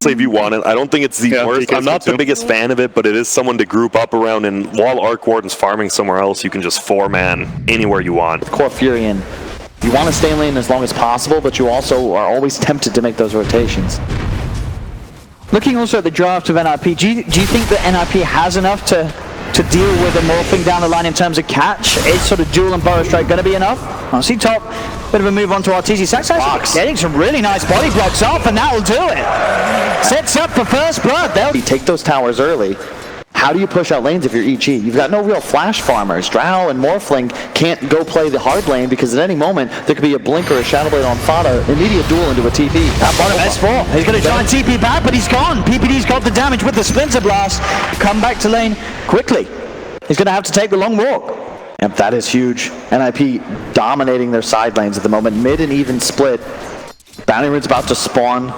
If you want it, I don't think it's the worst. I'm not the biggest fan of it, but it is someone to group up around, and while Arc Warden's farming somewhere else, you can just 4-man anywhere you want. Core Furion, you want to stay in lane as long as possible, but you also are always tempted to make those rotations. Looking also at the draft of NiP, do you think that NiP has enough to deal with a morphing down the line in terms of catch? Is sort of dual and Burrow Strike going to be enough? I see top, bit of a move onto RTZ. Sax getting some really nice body blocks off, and that'll do it. Sets up for first blood. You take those towers early. How do you push out lanes if you're EG? You've got no real flash farmers. Drow and Morphling can't go play the hard lane because at any moment there could be a blink or a Shadow Blade on Fada. Immediate duel into a TP. That bottom S4. He's going to try and TP back, but he's gone. PPD's got the damage with the Splinter Blast. Come back to lane quickly. He's going to have to take the long walk. Yep, that is huge. NiP dominating their side lanes at the moment. Mid and even split. Bounty Rune's about to spawn.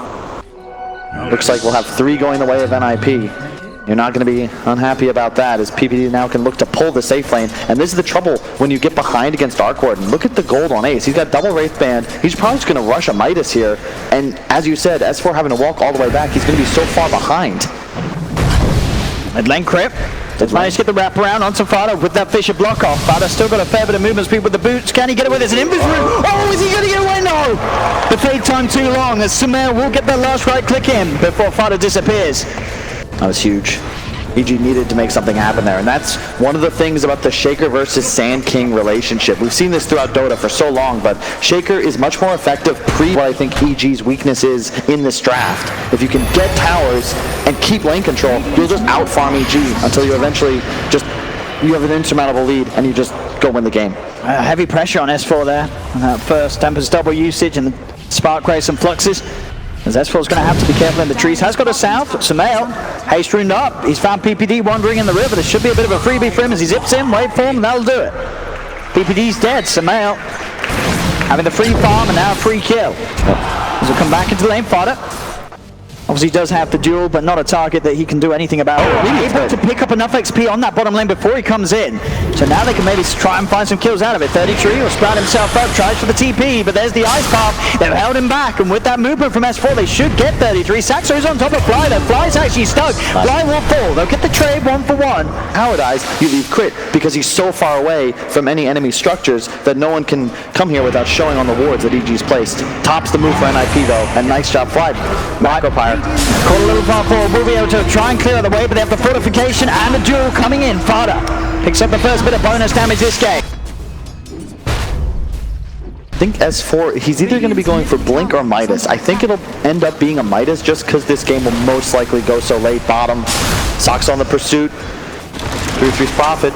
Looks like we'll have 3 going the way of NiP. You're not going to be unhappy about that, as PPD now can look to pull the safe lane. And this is the trouble when you get behind against Arc Warden. Look at the gold on Ace. He's got double Wraith Band. He's probably just going to rush a Midas here. And as you said, S4 having to walk all the way back, he's going to be so far behind. Mid lane Crip. Let's manage to get the wraparound onto Fada with that Fisher block off. Fada still got a fair bit of movement speed with the boots. Can he get away? There's an invis room. Oh, is he going to get away? No! The fade time too long as Sumer will get that last right click in before Fada disappears. That was huge. EG needed to make something happen there, and that's one of the things about the Shaker versus Sand King relationship. We've seen this throughout Dota for so long, but Shaker is much more effective what I think EG's weakness is in this draft. If you can get towers and keep lane control, you'll just out-farm EG until you eventually you have an insurmountable lead and you just go win the game. Heavy pressure on S4 there. And that first Tempest double usage and the Spark Race and Fluxes. As S4's going to have to be careful in the trees. Has got a south. Sumail, haste runed up. He's found PPD wandering in the river. This should be a bit of a freebie for him as he zips in. Wait for him, and that'll do it. PPD's dead. Sumail having the free farm and now a free kill. As he'll come back into lane fodder. Obviously he does have the duel, but not a target that he can do anything about. Able to pick up enough XP on that bottom lane before he comes in. So now they can maybe try and find some kills out of it. 33 will sprout himself up, tries for the TP, but there's the ice path. They've held him back, and with that movement from S4, they should get 33. Saxo is on top of Fly, though. Fly's actually stuck. Fly will fall. They'll get the trade 1 for 1. Cowardize, you leave Crit because he's so far away from any enemy structures that no one can come here without showing on the wards that EG's placed. Tops the move for NiP though, and nice job Fly. Macropire. Caught a little far forward, will be able to try and clear out the way, but they have the fortification and the duel coming in. Fada picks up the first bit of bonus damage this game. I think S4, he's either going to be going for Blink or Midas. I think it'll end up being a Midas just because this game will most likely go so late. Bottom, Sox on the pursuit, 3-3's profit.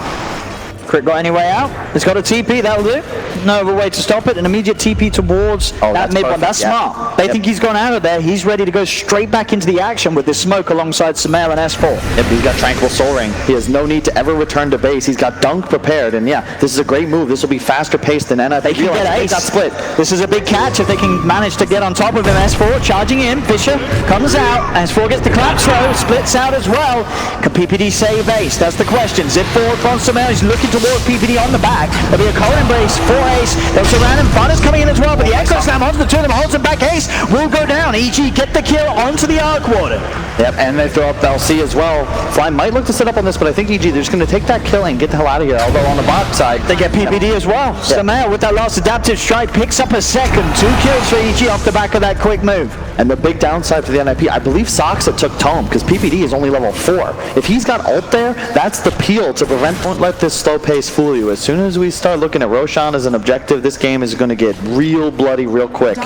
Crit got any way out? It's got a TP, that'll do. No other way to stop it. An immediate TP towards that mid one. That's smart. They think he's gone out of there. He's ready to go straight back into the action with this smoke alongside Sumail and S4. Yep, he's got Tranquil Soul Ring. He has no need to ever return to base. He's got Dunk prepared, and yeah, this is a great move. This will be faster paced than NiP. They can get Ace. Split. This is a big catch if they can manage to get on top of him. S4 charging in. Fisher comes out. S4 gets the collapse throw. Splits out as well. Can PPD save Ace? That's the question. Zip forward from Sumail. He's looking towards PPD on the back. There'll be a cold embrace for Ace. They'll surround him. Fada's coming in as well, but the Echo Slam onto the two of them holds him back. Ace will go down. EG get the kill onto the Arc Warden. Yep, and they throw up LC as well. Fly might look to set up on this, but I think EG, they're just going to take that kill and get the hell out of here. Although on the bot side, they get PPD as well. Sumail with that last adaptive strike picks up a second. 2 kills for EG off the back of that quick move. And the big downside for the NiP, I believe Soxa took Tome because PPD is only level 4. If he's got ult there, that's the peel to prevent. Don't let this slow pace fool you. As soon as we start looking at Roshan as an objective, this game is going to get real bloody real quick.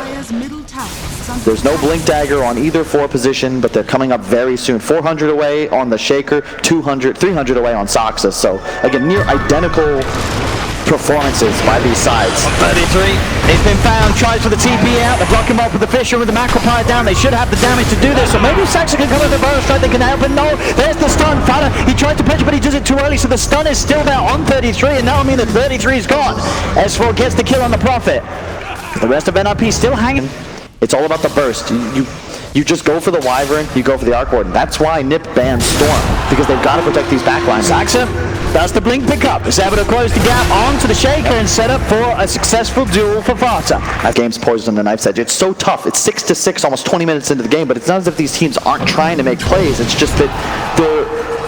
There's no Blink Dagger on either 4 position, but they're coming up very soon. 400 away on the Shaker, 200, 300 away on Soxa. So again, near identical performances by these sides. 33, he's been found, tries for the TP out, they block him up with the Fisher with the Macropire down. They should have the damage to do this, so maybe Saxa can come with the Burrow Strike, they can help, but no, there's the stun. Fada, he tried to pitch, but he does it too early, so the stun is still there on 33, and that'll mean that 33 is gone. S4 gets the kill on the Prophet. The rest of NiP still hanging. It's all about the burst. You just go for the Wyvern, you go for the Arc Warden. That's why NiP bans Storm, because they've got to protect these backlines. Saxa does the blink pickup. Is able to close the gap onto the Shaker and set up for a successful duel for Vata. That game's poised on the knife's edge. It's so tough. It's 6-6, almost 20 minutes into the game, but it's not as if these teams aren't trying to make plays. It's just that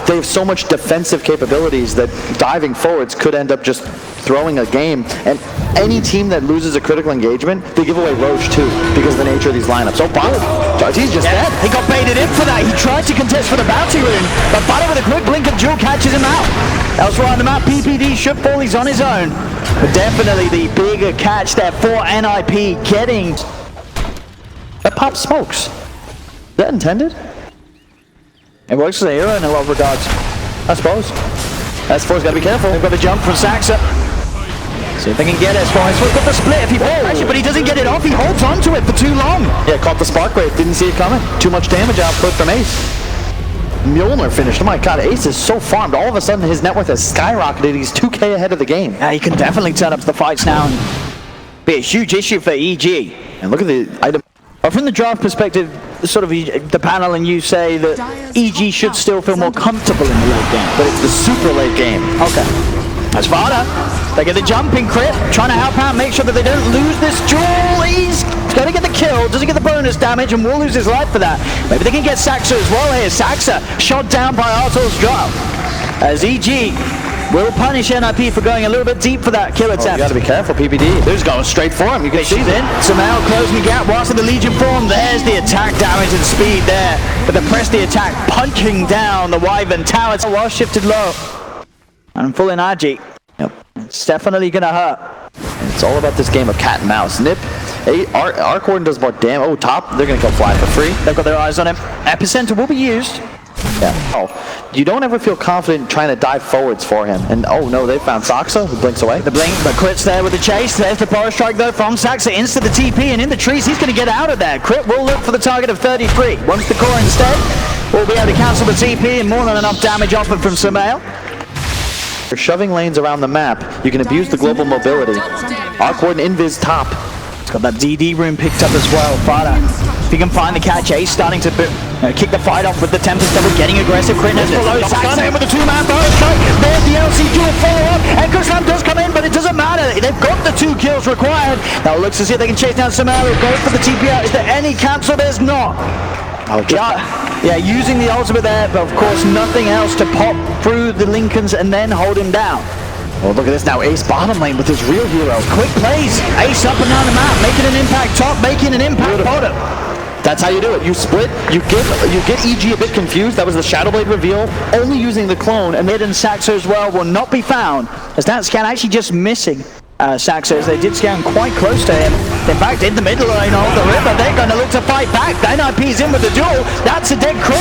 they have so much defensive capabilities that diving forwards could end up just throwing a game. And any team that loses a critical engagement, they give away Roche too, because of the nature of these lineups. Oh, Vata, he's just dead. He got baited in for that. He tried to contest for the bounty rune, but Vata with a quick blink of duel catches him out. Elsewhere on the map, PPD should fall. He's on his own. But definitely the bigger catch there for NiP getting. That pop smokes. Is that intended? It works as a hero in a lot of regards, I suppose. S4's got to be careful. They've got the jump from Saxa. See if they can get S4. S4's got the split if he puts pressure, but he doesn't get it off. He holds onto it for too long. Yeah, caught the spark wave. Didn't see it coming. Too much damage output from Ace. Mjolnir finished. Oh my god, Ace is so farmed. All of a sudden his net worth has skyrocketed. He's 2k ahead of the game. Yeah, he can definitely turn up the fights now and be a huge issue for EG. And look at the item. But from the draft perspective, sort of the panel and you say that EG should still feel more comfortable in the late game. But it's the super late game. Okay. That's Vata. They get the jumping crit, trying to help out, make sure that they don't lose this duel. He's going to get the kill, doesn't get the bonus damage, and will lose his life for that. Maybe they can get Saxa as well here. Saxa shot down by Artor's drop. As EG will punish NiP for going a little bit deep for that kill attempt. You got to be careful, PPD. They're just going straight for him. You can see in. Sumail closing the gap whilst in the Legion form. There's the attack damage and speed there. But the press the attack, punching down the Wyvern tower. It's well shifted low. And full in Agi. Yep. It's definitely going to hurt. And it's all about this game of cat and mouse. NiP, Arc Warden does more damage. Oh, top, they're going to go fly for free. They've got their eyes on him. Epicenter will be used. Yeah. Oh, you don't ever feel confident trying to dive forwards for him. And oh no, they found Saxa, who blinks away. The blink, but Crit's there with the chase. There's the power strike though from Saxa into the TP and in the trees. He's going to get out of there. Crit will look for the target of 33. Once the core instead, we'll be able to cancel the TP and more than enough damage offered from Sumail. You're shoving lanes around the map. You can abuse the global mobility. Arc Warden invis top. It's got that DD room picked up as well. Vata, if he can find the catch, Ace starting to kick the fight off with the Tempest Double, getting aggressive. Critness below, Saxa in with the two-man bonus strike. There's the LC duel follow-up, and Kuslam does come in, but it doesn't matter. They've got the 2 kills required. Now it looks to see if they can chase down Sumail. Go for the TP out. Is there any cancel? There's not. Oh, yeah, using the ultimate there, but of course nothing else to pop through the Lincolns and then hold him down. Oh, look at this now. Ace bottom lane with his real hero. Quick plays. Ace up and down the map, making an impact top, making an impact bottom. That's how you do it. You split, you get EG a bit confused. That was the Shadowblade reveal, only using the clone. And Mid and Saxa as well will not be found, as that scan actually just missing Saxa, as they did scan quite close to him. In fact, in the middle lane of the river, they're going to look to fight back. NiP's in with the duel. That's a dead crit.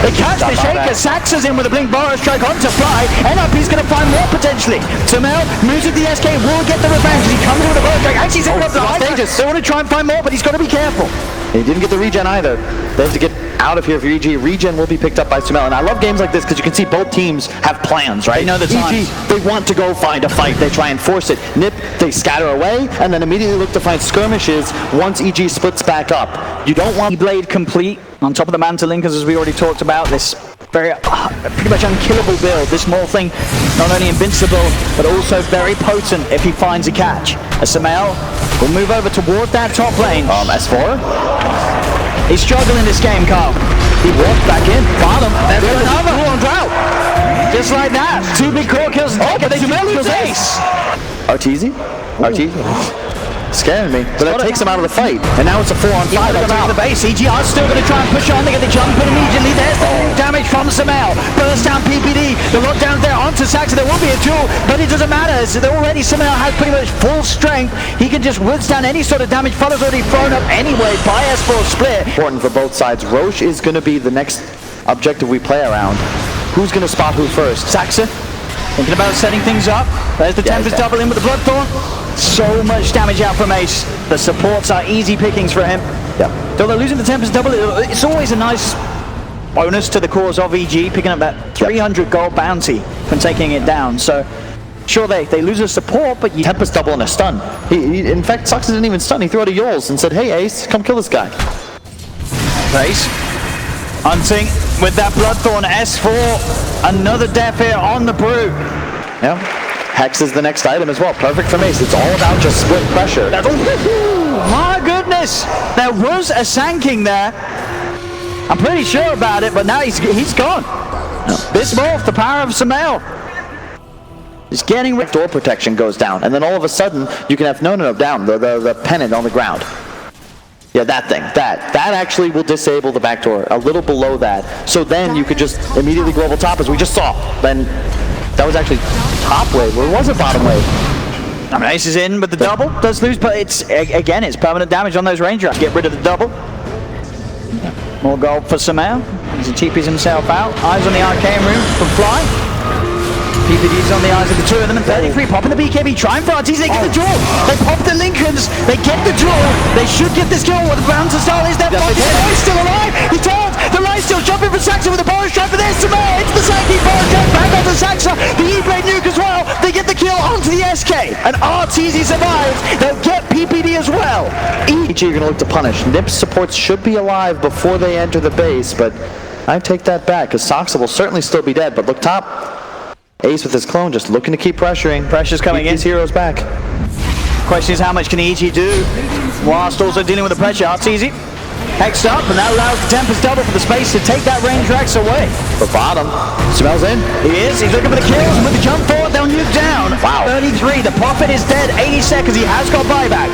They catch the Shaker. Saxa's in with a blink bar strike onto fly. NiP's going to find more potentially. Sumail moves with the SK, will get the revenge. He comes in with a bar strike. Actually, he's up the high stages. They want to try and find more, but he's got to be careful. He didn't get the regen either. They have to get out of here for EG. Regen will be picked up by Sumail. And I love games like this because you can see both teams have plans, right? They know the times. EG, they want to go find a fight. They try and force it. NiP, they scatter away and then immediately look to find skirmishes once EG splits back up. You don't want Blade complete on top of the Manta Linkers, as we already talked about. This very pretty much unkillable build. This small thing, not only invincible, but also very potent if he finds a catch. As Sumail will move over toward that top lane. S4? He's struggling this game, Carl. He walked back in. Bottom. There's another one drought. Just like that. 2 big core kills. Oh, but they lose Ace. Arteezy? Arteezy? Scaring me, but that takes him out of the fight. And now it's a 4-on-5. The base. EG are still going to try and push on. They get the jump in immediately. There's the damage from Sumail. Burst down PPD. The lockdown there onto Saxa. There will be a duel, but it doesn't matter. Already Sumail has pretty much full strength. He can just withstand any sort of damage. Fodder's already thrown up anyway by S4 split. Important for both sides. Roche is going to be the next objective we play around. Who's going to spot who first? Saxa thinking about setting things up. There's the Tempest double in with the Bloodthorn. So much damage out from Ace. The supports are easy pickings for him. Yeah. Though they're losing the Tempest double, it's always a nice bonus to the cause of EG, picking up that 300 gold bounty from taking it down. So, sure, they lose a support, but you... Tempest double and a stun. He in fact, Saxa didn't even stun. He threw out a Yols and said, hey, Ace, come kill this guy. pace. Hunting with that Bloodthorn S4. Another death here on the Brute. Yeah. Hex is the next item as well. Perfect for Mace. It's all about just split pressure. My goodness. There was a Sand King there. I'm pretty sure about it, but now he's gone. Bismuth, the power of Sumail. He's getting door protection goes down, and then all of a sudden you can have down the pennant on the ground. Yeah, that thing, that actually will disable the back door a little below that. So then you could just immediately go over top, as we just saw. Then that was actually top wave, or was it bottom wave? I mean, Ace is in, but the double does lose, but it's permanent damage on those Rangers. Get rid of the double. More gold for Sumail as he TPs himself out. Eyes on the arcane room from Fly. PPD's on the eyes of the two of them, and 33 popping the BKB, trying for RTs, they get the draw. They pop the Lincolns, they get the draw. They should get this kill. What the bouncer style is there. He's still alive. He turns. The line still jumping for Saxa with a bonus trap for this. Sumail into the Sankey bonus trap back onto Saxa. The E-Blade nuke as well. They get the kill onto the SK, and RTZ survives. They'll get PPD as well. EG are going to look to punish. NiP's supports should be alive before they enter the base, but I take that back because Saxa will certainly still be dead. But look top. Ace with his clone just looking to keep pressuring. Pressure's coming in. These heroes back. Question is, how much can EG do whilst also dealing with the pressure? RTZ hexed up, and that allows the Tempest double for the space to take that range Rex away. For bottom, Sumail's in. He is. He's looking for the kills, and with the jump forward, they'll nuke down. Wow. 33. The Prophet is dead. 80 seconds. He has got buyback.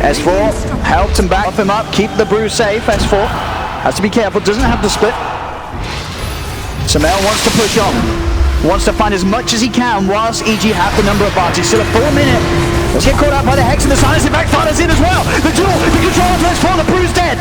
S4 helped him back, off him up, keep the Brew safe. S4 has to be careful. Doesn't have to split. Sumail wants to push on. Wants to find as much as he can whilst EG have the number of bars. He's still a 4 minute. Let's get caught up by the Hex and the silence. It backfires in as well. The duel, the control of this for the Brew's dead.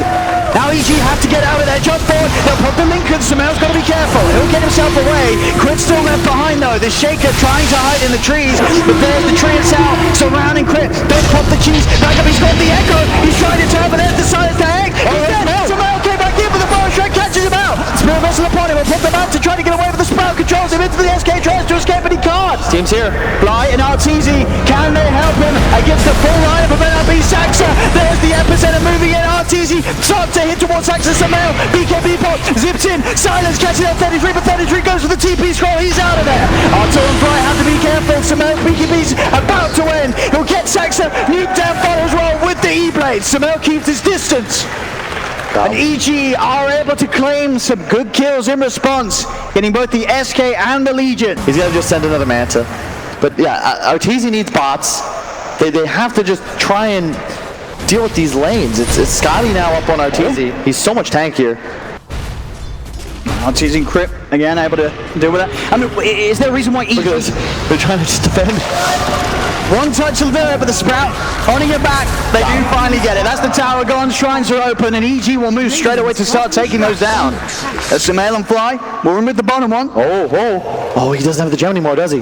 Now EG have to get out of there. Jump forward. They'll put the Lincoln. Sumail's got to be careful. He'll get himself away. Crit's still left behind though. The Shaker trying to hide in the trees. But there's the tree itself surrounding Crit. Don't pop the cheese. Back up. He's got the Echo. He's trying to turn, but there's the silence to Hex. He's dead. Sumail came back in with the bonus shot. Catches him out. Spirit Vessel upon him. Will put them out to try to get away with the Sprout. Controls him into the SK. Tries to escape, but he can't. Team's here. Fly and RTZ. Can they help him against the full line of NiP Saxa? There's the epicenter moving in. RTZ starts to hit towards Saxa. Sumail. BKB pop zips in. Silence catching up 33, but 33 goes for the TP scroll. He's out of there. Arto and Fly have to be careful. Sumail BKB's about to end. He'll get Saxa. Nuke down follow as well with the E-Blade. Sumail keeps his distance. And EG are able to claim some good kills in response, getting both the SK and the Legion. He's got to just send another Manta. But yeah, RTZ needs bots. They have to just try and deal with these lanes. It's Scotty now up on RTZ. He's so much tankier. RTZ and Crypt, again, able to deal with that. I mean, is there a reason why EG... Look at this. They're trying to just defend. One touch of there, but the Sprout owning it back. They do finally get it. That's the tower gone. Shrines are open, and EG will move straight away to start taking those down. As Sumail and Fly will remove the bottom one. Oh, he doesn't have the gem anymore, does he?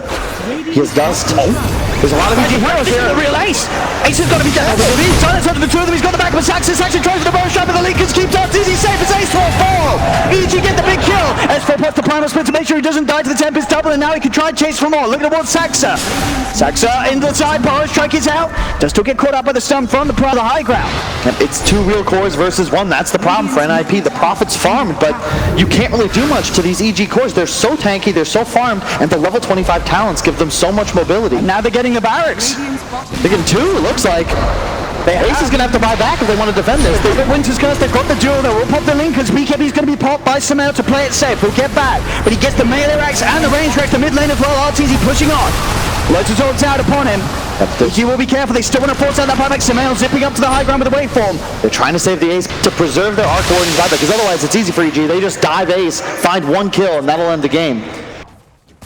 He has dust. There's a lot of EG heroes here. The real Ace. Ace has got to be dead. Silence onto the two of them. He's got the back of Saxa. Saxa tries for the bonus shot, but the Lincolns keep RTZ safe as Ace will fall. EG get the big kill. S4 puts the primal split to make sure he doesn't die to the Tempest double, and now he can try and chase for more. Looking towards Saxa. Saxa into the side. Power strike is out. Does still get caught up by the stun from the high ground. It's 2 real cores versus 1. That's the problem for NiP. The Prophet's farmed, but you can't really do much to these EG cores. They're so tanky, they're so farmed, and the level 25 talents give them so much mobility. And now they're getting the barracks. They're getting 2, it looks like. Ace is going to have to buy back if they want to defend this. They've got Winter's Curse, they've got the duel, they will pop the Lincolns. BKB's going to be popped by Sumail to play it safe. He'll get back, but he gets the melee racks and the range rack, the mid lane as well. RTZ pushing on. Lotus ults out upon him. EG will be careful, they still want to force out that buyback. Sumail zipping up to the high ground with the waveform. They're trying to save the Ace to preserve their Arc Warden buyback, because otherwise it's easy for EG. They just dive Ace, find 1 kill, and that'll end the game.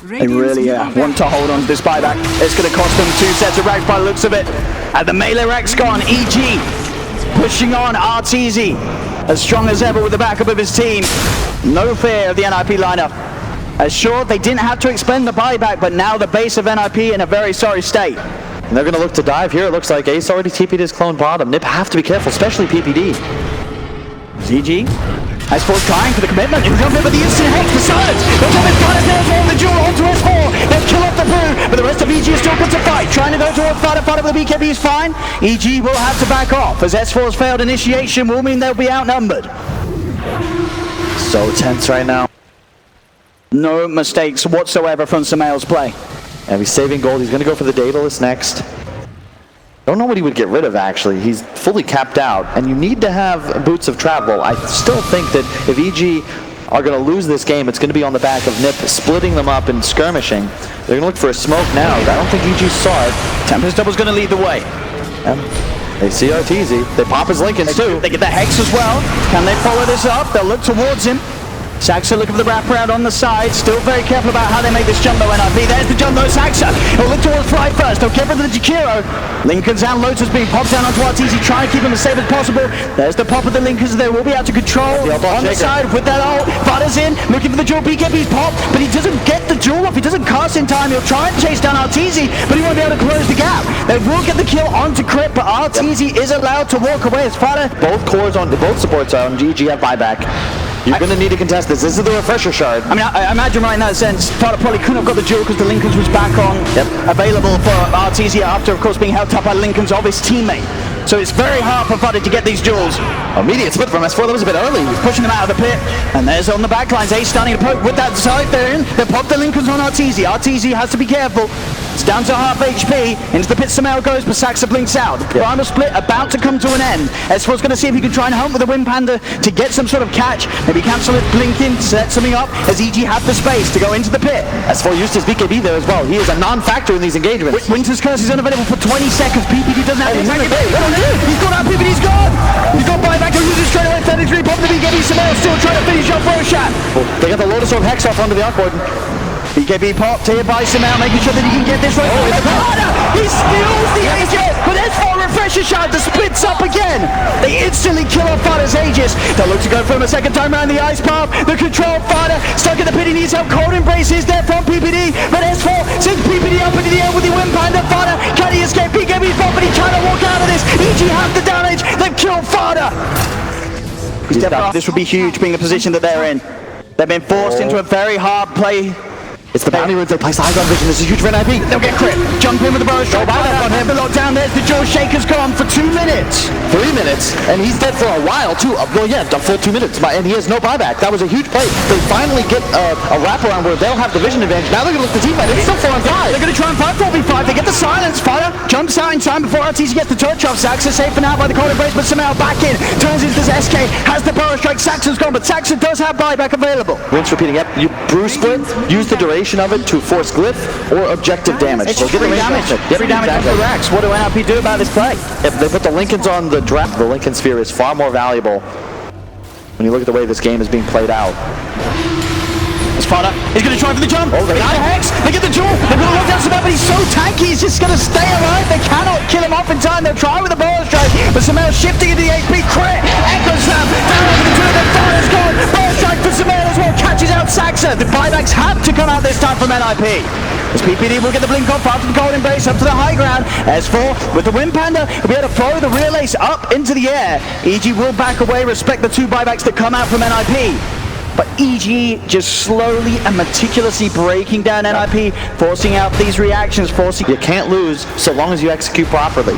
They really want to hold on to this buyback. It's going to cost them 2 sets of racks by the looks of it. And the melee rack's gone. EG pushing on. RTZ as strong as ever with the backup of his team. No fear of the NiP lineup. As sure, they didn't have to expend the buyback, but now the base of NiP in a very sorry state. And they're going to look to dive here. It looks like Ace already TP'd his clone bottom. NiP have to be careful, especially PPD. ZG S4 trying for the commitment. He'll jump in with the instant hex for silence. They'll jump in front of S4 the duel onto S4. They'll kill off the blue, but the rest of EG is still good to fight. Trying to go towards Fighter with the BKB is fine. EG will have to back off as S4's failed initiation will mean they'll be outnumbered. So tense right now. No mistakes whatsoever from Sumail's play. And he's saving gold. He's going to go for the Daedalus next. Don't know what he would get rid of, actually. He's fully capped out, and you need to have boots of travel. I still think that if EG are going to lose this game, it's going to be on the back of NiP splitting them up and skirmishing. They're going to look for a smoke now. I don't think EG saw it. Tempest Double's going to lead the way. They see RTZ. They pop his Lincolns, too. They get the Hex as well. Can they follow this up? They'll look towards him. Saxa looking for the wraparound on the side. Still very careful about how they make this jumbo NiP. There's the jumbo Saxa. He'll look towards Fly first. They'll get rid of the Jakiro. Lincolns and Lotus being popped down onto RTZ. Trying to keep him as safe as possible. There's the pop of the Lincolns. They will be out to control. On the side with that ult. Vada's in. Looking for the jewel. BKB's pop. But he doesn't get the jewel off. He doesn't cast in time. He'll try and chase down RTZ. But he won't be able to close the gap. They will get the kill onto Crypt. But RTZ is allowed to walk away as Vada. Both cores on, both supports are on GG have buyback. You're going to need to contest this. This is the refresher shard. I mean, I imagine right in that sense, Fada probably couldn't have got the jewel because the Lincolns was back on, available for RTZ after, of course, being helped up by Lincolns of his teammate. So it's very hard for Fada to get these jewels. Immediate split from S4. That was a bit early. He's pushing them out of the pit. And there's on the back lines. Ace starting to poke with that side there in. They pop the Lincolns on RTZ. RTZ has to be careful. It's down to half HP. Into the pit Sumail goes, but Saxa blinks out. The primal split about to come to an end. S4's going to see if he can try and hunt with the Wind Panda to get some sort of catch. Maybe cancel it, blink in, set something up as EG have the space to go into the pit. S4 used his BKB there as well. He is a non-factor in these engagements. Winter's Curse is unavailable for 20 seconds. PPD doesn't have any. He's gone out, PPD's gone! He's got buyback, he'll use it straight away. 33 pop the BKB. Sumail still trying to finish off Roshan. They got the Lotus Orb Hex off onto the Arc Warden. BKB popped here by Sumail, making sure that he can get this right. He steals the Aegis, but S4 refresher shard, the splits up again. They instantly kill off Fada's Aegis. They'll look to go for him a second time around the ice path. The control Fada stuck in the pit, he needs help. Cold Embrace is there from PPD, but S4 sends PPD up into the air with the Wind Panda. Fada, can he escape? BKB's pop, but he cannot walk out of this. EG have the damage, they've killed Fada. This would be huge being the position that they're in. They've been forced into a very hard play. It's the bounty runes. They place the high ground vision. This is huge for NiP. They'll get Crypt. Jump in with the Burrow Strike. On him. The lockdown. There's the Jaw Shaker's gone for 2 minutes. 3 minutes. And he's dead for a while, too. Well, yeah, a full 2 minutes. And he has no buyback. That was a huge play. They finally get a wraparound where they'll have the vision advantage. Now they're going to look the team fight. It's still 4 on 5. They're going to try and fight 4v5. They get the silence. Fire jumps out in time before RTZ gets the touch off. Saxa safe for now by the Cold Embrace, but Sumail back in. Turns into this SK. Has the Burrow Strike. Saxa's gone, but Saxa does have buyback available. Rinse repeating. Yep. You Bruce split. Use the duration of it to force glyph or objective damage. It's free damage. Free damage off the racks. What do NiP do about this play? If they put the Lincolns on the draft, the Lincoln Sphere is far more valuable when you look at the way this game is being played out. It's Fada. He's going to try for the jump. They got a Hex. They get the jewel. They're going to look down Sumail, but he's so tanky, he's just going to stay alive. They cannot kill him off in time. They'll try with the Burrow Strike, but Sumail shifting into the HP. Crit. Echo Slam. Down over the two of them. Fada's gone. Burrow Strike for Sumail as well. Catches out Saxa. The buybacks have to come out this time from NiP. As PPD will get the blink off after the Cold Embrace up to the high ground. S4 with the Wind Panda will be able to throw the real ace up into the air. EG will back away, respect the 2 buybacks that come out from NiP. But EG just slowly and meticulously breaking down NiP, forcing out these reactions, forcing... You can't lose so long as you execute properly.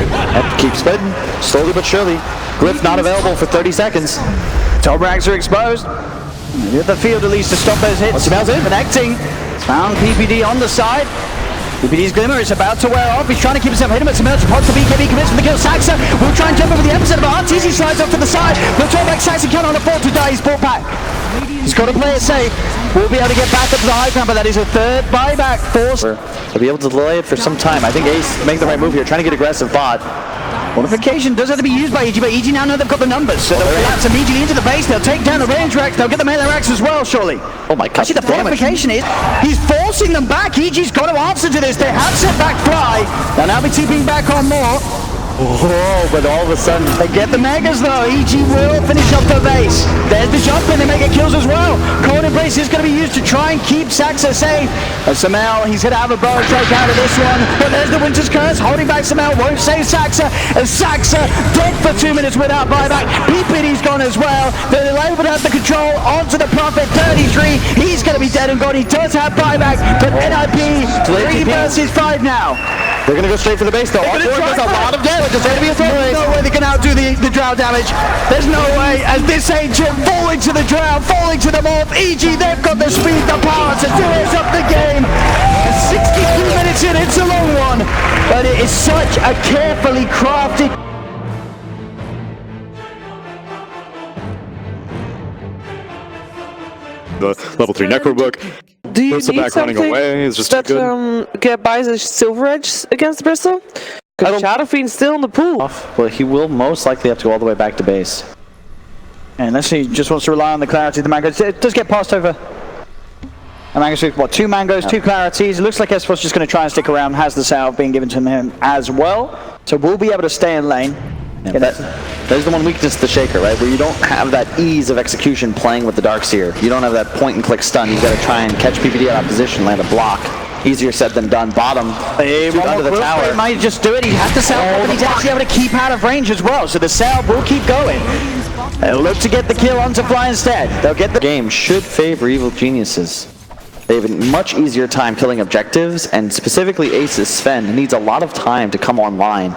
And keep splitting, slowly but surely. Glyph not available for 30 seconds. Top racks are exposed. Maybe at the field at least to stop those hits. Sumail's in. Connecting. Found PPD on the side. PPD's Glimmer is about to wear off. He's trying to keep himself hidden, but Sumail pops the BKB, commits for the kill. Saxa will try and jump over the epicenter, but RTZ slides off to the side. The top back Saxa cannot afford to die. He's brought back. He's got to play it safe. We'll be able to get back up to the high ground, but that is a 3rd buyback force. They'll be able to delay it for some time. I think Ace make the right move here, trying to get aggressive bot. Modification does have to be used by EG, but EG now know they've got the numbers, so they'll collapse immediately into the base. They'll take down the range racks. They'll get the melee racks as well, surely. Oh my god. Actually, the modification is he's forcing them back. EG's got to answer to this. They have set back Fly. They'll now be TPing back on more. Oh, but all of a sudden, They get the Megas though. EG will finish up the base. There's the jump in. They make it kills as well. Cold Embrace is going to be used to try and keep Saxa safe. And Samel, he's going to have a bow choke out of this one. But there's the Winter's Curse holding back Samel. Won't save Saxa. And Saxa dead for 2 minutes without buyback. PPD's gone as well. They're able to have the control onto the Prophet. 33. He's going to be dead and gone. He does have buyback. But NiP 3 versus 5 now. they're going to go straight for the base, though. Awkward does a lot of damage. It's going to be a throw. There's no way they can outdo the drow damage. There's no way, as this agent falling to the drow, falling to the morph. EG, they've got the speed, the power to do it up the game. 63 minutes in, it's a long one, but it is such a carefully crafted. The level 3 Necro book. Do you Bristol need back running something away is just that too good. get buys a Silver Edge against Bristol? Because Shadow Fiend's still in the pool. Well, he will most likely have to go all the way back to base. And unless he just wants to rely on the clarity of the mangoes, it does get passed over. A mango, what, 2 mangoes, 2 clarities. It looks like S4's just going to try and stick around, has the salve being given to him as well. So we'll be able to stay in lane. Yeah, there's the one weakness to the Shaker, right? Where you don't have that ease of execution playing with the Darkseer. You don't have that point and click stun. You've got to try and catch PPD out of position, land a block. Easier said than done. Bottom, under the tower. He might just do it. He has to salve, but he's actually able to keep out of range as well. So the salve will keep going. They'll look to get the kill onto Fly instead. They'll get the Game should favor Evil Geniuses. They have a much easier time killing objectives, and specifically Ace's Sven needs a lot of time to come online.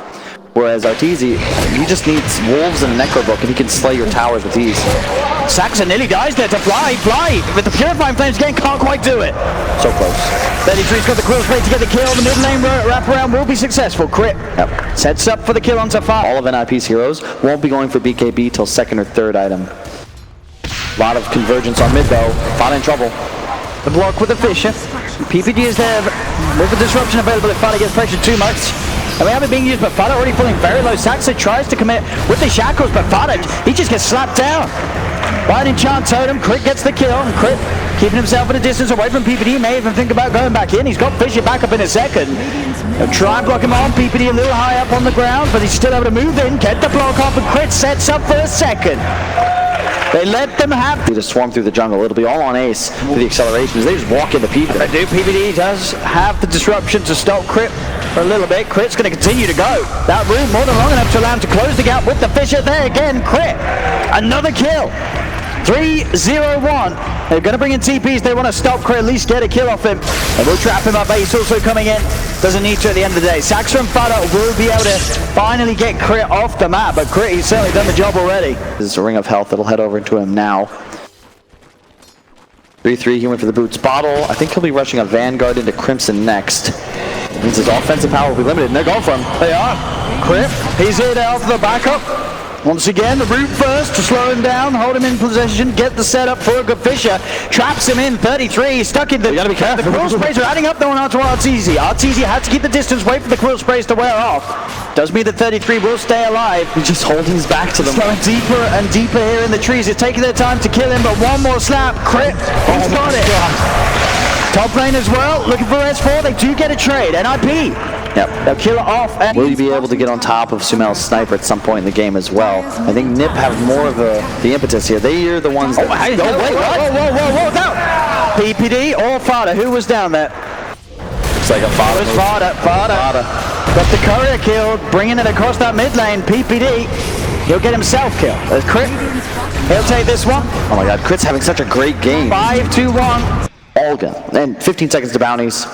Whereas Arteezy, he just needs wolves and a Necro book, and he can slay your towers with ease. Saxa nearly dies there to Fly. With the Purifying Flames again, can't quite do it. So close. 33's got the quill spray to get the kill. The mid lane wraparound will be successful. Crit sets up for the kill onto Fire. All of NiP's heroes won't be going for BKB till 2nd or 3rd item. A lot of convergence on mid though. Fada in trouble. The block with the Fisher. PPD is there with the disruption available if Fada gets pressured too much. And we have it being used, but Fada already falling very low. Saxa tries to commit with the shackles, but Fada, he just gets slapped down. Right enchant totem, Crit gets the kill, and Crit keeping himself at a distance away from PPD, may even think about going back in. He's got Fisher back up in a second. They'll try and block him on, PPD a little high up on the ground, but he's still able to move in, get the block off, and Crit sets up for a second. They let them have They just swarm through the jungle. It'll be all on Ace for the accelerations. They just walk into PPD. They do. PPD does have the disruption to stop Crit for a little bit. Crit's going to continue to go. That room more than long enough to allow him to close the gap with the Fisher there again. Crit, another kill. 3-0-1. They're going to bring in TPs. They want to stop Crit, at least get a kill off him. They will trap him up, but he's also coming in. Doesn't need to at the end of the day. Saxa and Fada will be able to finally get Crit off the map, but Crit, he's certainly done the job already. This is a Ring of Health that'll head over into him now. 3-3, he went for the boots bottle. I think he'll be rushing a Vanguard into Crimson next. Means his offensive power will be limited, and they're going for him. They are. Crit, he's here to help the backup. Once again, the root first to slow him down, hold him in possession, get the setup for a good Fisher. Traps him in, 33, stuck in the... You gotta be careful. The quill sprays are adding up though onto Arteezy. Arteezy had to keep the distance, wait for the quill sprays to wear off. Does mean that 33 will stay alive. He's just holding his back to them. Going deeper and deeper here in the trees. It's taking their time to kill him, but one more slap. Crit, he's got it. Top lane as well, looking for S4. They do get a trade. NiP. Yep. They'll kill it off. And Will you be able to get on top of Sumel's sniper at some point in the game as well? I think NiP have more of the impetus here. They are the ones that... wait, what? Down. PPD or Fada? Who was down there? Looks like a Fada. It was Fada. Got the courier killed, bringing it across that mid lane. PPD, he'll get himself killed. Crit, he'll take this one. Oh my god, Crit's having such a great game. 5-2-1. Olga. And 15 seconds to bounties.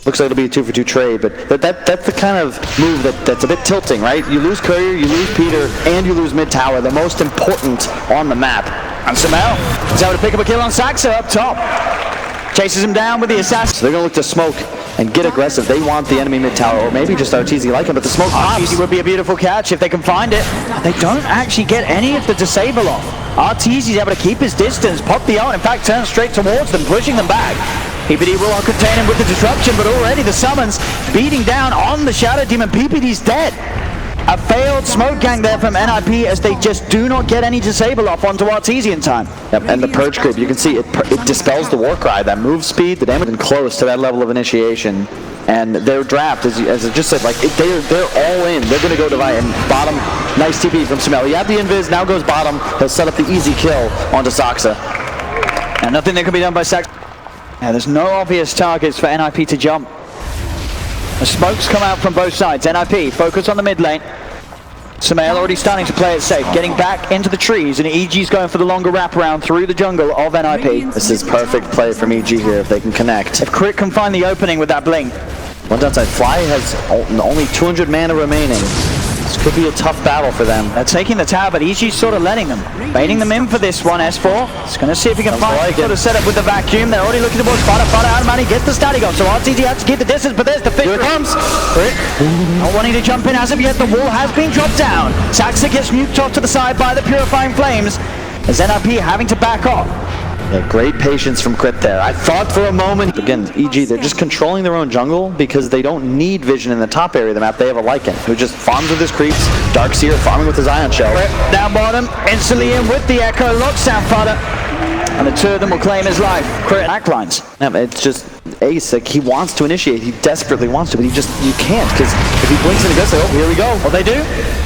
Looks like it'll be a 2-for-2 trade, but that's the kind of move that's a bit tilting, right? You lose Courier, you lose Peter, and you lose mid-tower, the most important on the map. And Samel is able to pick up a kill on Saxa up top. Chases him down with the assassin. So they're going to look to smoke and get aggressive. They want the enemy mid-tower, or maybe just Arteezy like him, but the smoke pops. Arteezy would be a beautiful catch if they can find it. They don't actually get any of the disable off. Arteezy's able to keep his distance, pop the ult, in fact turn straight towards them, pushing them back. PPD will contain him with the disruption, but already the summons beating down on the Shadow Demon. PPD's dead. A failed smoke gang there from NiP as they just do not get any disable off onto Arteezy in time. Yep, and the Purge Grip, you can see it dispels the Warcry, that move speed, the damage, and close to that level of initiation. And their draft, as I just said, like they're all in. They're going to go divide. And bottom, nice TP from Sumail. You have the invis, now goes bottom. He'll set up the easy kill onto Saxa. And nothing that can be done by Saxa. Yeah, there's no obvious targets for NiP to jump. The smokes come out from both sides. NiP, focus on the mid lane. Sumail already starting to play it safe, getting back into the trees, and EG's going for the longer wraparound through the jungle of NiP. This is perfect play from EG here if they can connect. If Crit can find the opening with that blink. One downside, Fly has only 200 mana remaining. This could be a tough battle for them. They're taking the tower, but EG's sort of letting them. Baiting them in for this one, S4. It's going to see if he can find sort of setup with the vacuum. They're already looking towards Fada. Fada out of money, gets the static off. So RTG has to keep the distance, but there's the fish. Here it comes. Not wanting to jump in as of yet. The wall has been dropped down. Saxa gets nuked off to the side by the Purifying Flames. As NiP having to back off. Yeah, great patience from Crit there. I thought for a moment, again, EG, they're just controlling their own jungle because they don't need vision in the top area of the map. They have a Lycan who just farms with his creeps, Darkseer farming with his Ion Shell. Crit down bottom, instantly in with the Echo, locks down Fada. And the two of them will claim his life. Crit backlines. Yeah, it's just Ace, like he wants to initiate, he desperately wants to, but you can't, because if he blinks and he goes, oh, here we go. What they do?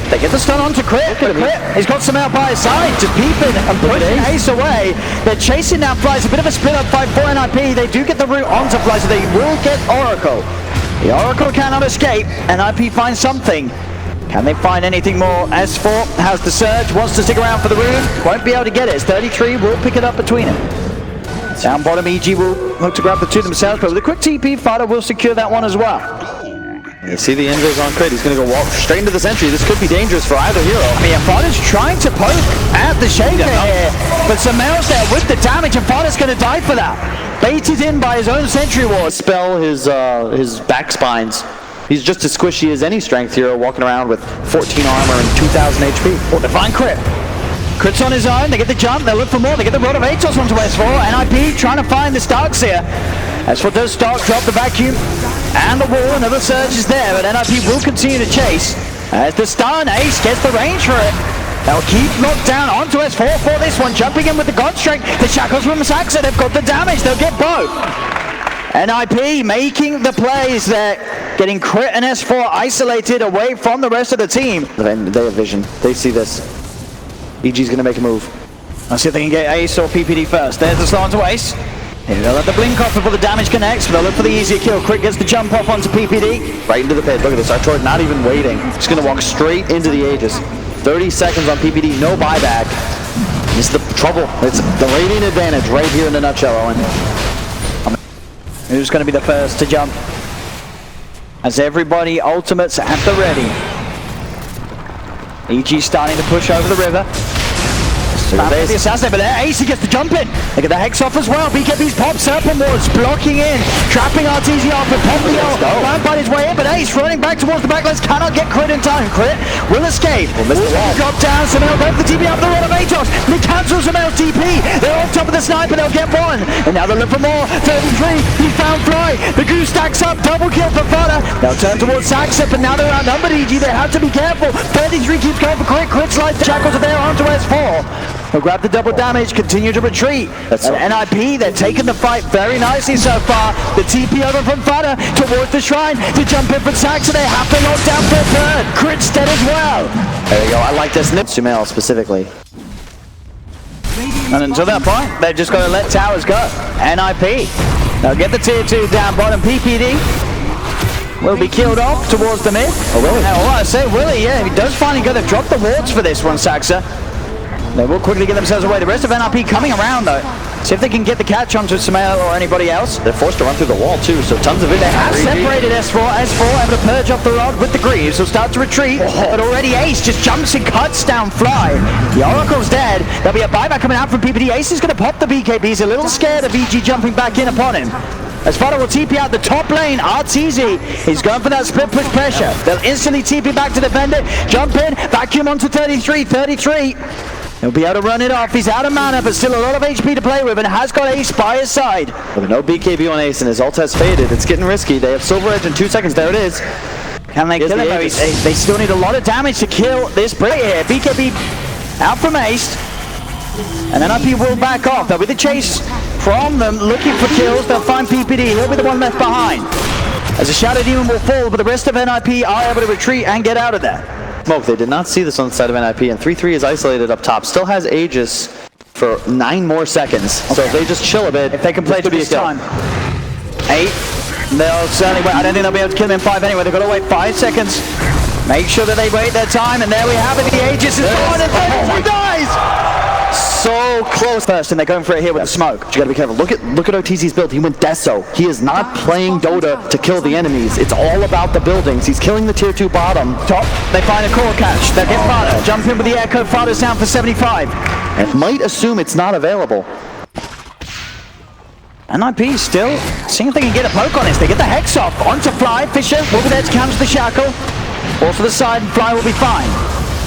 They get the stun onto Crit, but Crit, he's got some out by his side, just peeping and pushing Ace away. They're chasing down Fly, it's a bit of a split up fight for NiP. They do get the route onto Fly, so they will get Oracle. The Oracle cannot escape, and NiP finds something. Can they find anything more? S4 has the surge, wants to stick around for the rune, won't be able to get it. It's 33, will pick it up between them. Down bottom, EG will look to grab the two themselves, but with a quick TP, Fada will secure that one as well. You see the invis on Crit, he's going to go walk straight into the sentry. This could be dangerous for either hero. I mean, Fada's trying to poke at the Shaker here, but Sumail's there with the damage, and Fada's going to die for that. Baited in by his own sentry ward. Spell his back spines. He's just as squishy as any strength hero, walking around with 14 armor and 2,000 HP. Oh, they find Crit. Crit's on his own, they get the jump, they look for more, they get the Rod of Atos onto S4, NiP trying to find the Darkseer. S4 does start, drop the vacuum, and the wall, another surge is there, but NiP will continue to chase. As the stun, Ace gets the range for it. They'll keep locked down onto S4 for this one, jumping in with the God Strength, the shackles from Saxa, they've got the damage, they'll get both. NiP making the plays there, getting Crit and S4 isolated away from the rest of the team. They have vision, they see this. EG's going to make a move. Let's see if they can get Ace or PPD first. There's the slow onto Ace. Maybe they'll let the blink off before the damage connects, but they'll look for the easier kill. Crit gets the jump off onto PPD. Right into the pit. Look at this. Artoid not even waiting. Just going to walk straight into the Aegis. 30 seconds on PPD, no buyback. This is the trouble. It's the Radiant advantage right here in a nutshell, Owen. Who's going to be the first to jump? As everybody ultimates at the ready. EG starting to push over the river. The assassin, but there Ace gets the jump in. They get the Hex off as well. BKB's pop Serpent Wards blocking in, trapping RTZ off and Pompeo trying to find his way in, but Ace running back towards the backlines cannot get Crit in time. Crit will escape. Will drop down. Sumail going for the TP up the Rod of Atos. They cancel Sumail's TP. They're on top of the sniper. They'll get one. And now they'll look for more. 33. He found Fly. The Goose stacks up. Double kill for Fada. They'll turn towards Saxa, but now they're outnumbered. EG. They have to be careful. 33 keeps going for Crit. Crit slides the shackles are there onto S4. They'll grab the double damage, continue to retreat. And NiP, they're taking the fight very nicely so far. The TP over from Fada towards the shrine to jump in from Saxa. They have to lock down for a third. Crit's dead as well. There you go. I like this. Sumail specifically. And until that point, they've just got to let towers go. NiP. They'll get the tier 2 down bottom. PPD will be killed off towards the mid. Oh, Willie. Now, I say Willie, yeah, he does finally go. They've dropped the wards for this one, Saxa. They will quickly get themselves away. The rest of NiP coming around though. See if they can get the catch onto Sumail or anybody else. They're forced to run through the wall too, so tons of it. They have separated S4 able to purge off the rod with the Greaves. He'll start to retreat, but already Ace just jumps and cuts down Fly. The Oracle's dead. There'll be a buyback coming out from PPD. Ace is going to pop the BKB. He's a little scared of EG jumping back in upon him. As Fada will TP out the top lane, RTZ is going for that split push pressure. They'll instantly TP back to defend it. Jump in, vacuum onto 33. He'll be able to run it off. He's out of mana, but still a lot of HP to play with, and has got Ace by his side. With no BKB on Ace, and his ult has faded. It's getting risky. They have Silver Edge in 2 seconds. There it is. Can they kill him? They still need a lot of damage to kill this Brit here. BKB out from Ace, and NiP will back off. They'll be the chase from them, looking for kills. They'll find PPD. He'll be the one left behind. as the Shadow Demon will fall, but the rest of NiP are able to retreat and get out of there. Smoke, they did not see this on the side of NiP, and 3-3 is isolated up top. Still has Aegis for 9 more seconds. So if they just chill a bit, if they can play to this time. 8. They'll certainly wait. I don't think they'll be able to kill him in 5 anyway. They've got to wait 5 seconds. Make sure that they wait their time, and there we have it. The Aegis is gone, and he dies! So close first, and they're going for it here with the smoke. But you gotta be careful. Look at OTZ's build. He went Deso. He is not playing Dota to kill the enemies. It's all about the buildings. He's killing the tier 2 bottom. Top, they find a core catch. They get Fada. Jump in with the Echo. Fada's down for 75. And might assume it's not available. NiP still seeing if they can get a poke on this. They get the Hex off. Onto Fly. Fisher will be there to cancel the Shackle. Off to the side, and Fly will be fine.